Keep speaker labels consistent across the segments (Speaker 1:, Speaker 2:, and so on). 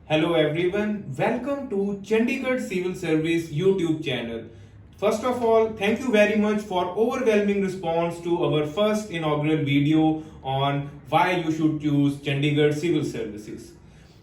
Speaker 1: Hello everyone, welcome to Chandigarh Civil Service YouTube channel. First of all, thank you very much for overwhelming response to our first inaugural video on why you should choose Chandigarh Civil Services.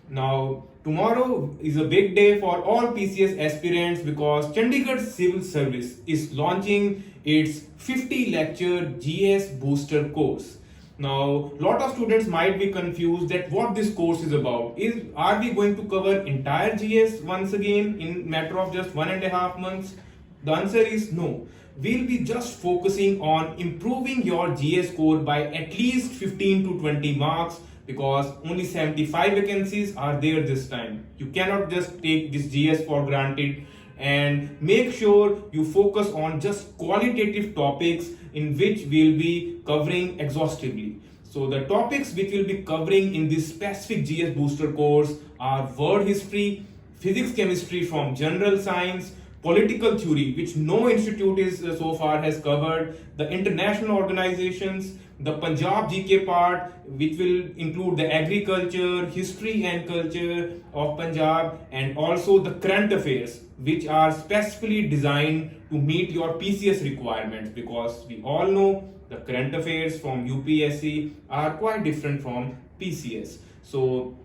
Speaker 1: Now, tomorrow is a big day for all PCS aspirants because Chandigarh Civil Service is launching its 50 lecture GS booster course. Now, lot of students might be confused that what this course is about. Are we going to cover entire GS once again in matter of just 1.5 months? The answer is no. We'll be just focusing on improving your GS score by at least 15 to 20 marks because only 75 vacancies are there this time. You cannot just take this GS for granted, and make sure you focus on just qualitative topics in which we'll be covering exhaustively. So the topics which we'll be covering in this specific GS booster course are world history, physics chemistry from general science, political theory, which no institute is so far has covered, the international organizations, the Punjab GK part, which will include the agriculture, history and culture of Punjab, and also the current affairs, which are specifically designed to meet your PCS requirements, because we all know the current affairs from UPSC are quite different from PCS. So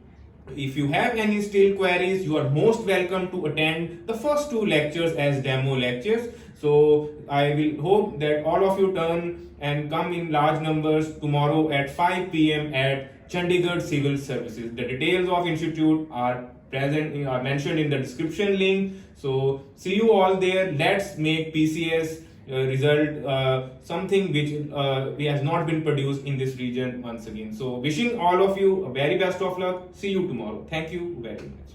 Speaker 1: if you have any still queries, you are most welcome to attend the first two lectures as demo lectures. So I will hope that all of you turn and come in large numbers tomorrow at 5 p.m. at Chandigarh Civil Services. The details of institute are mentioned in the description link. So see you all there. Let's make PCS result something which has not been produced in this region once again. So wishing all of you a very best of luck. See you tomorrow. Thank you very much.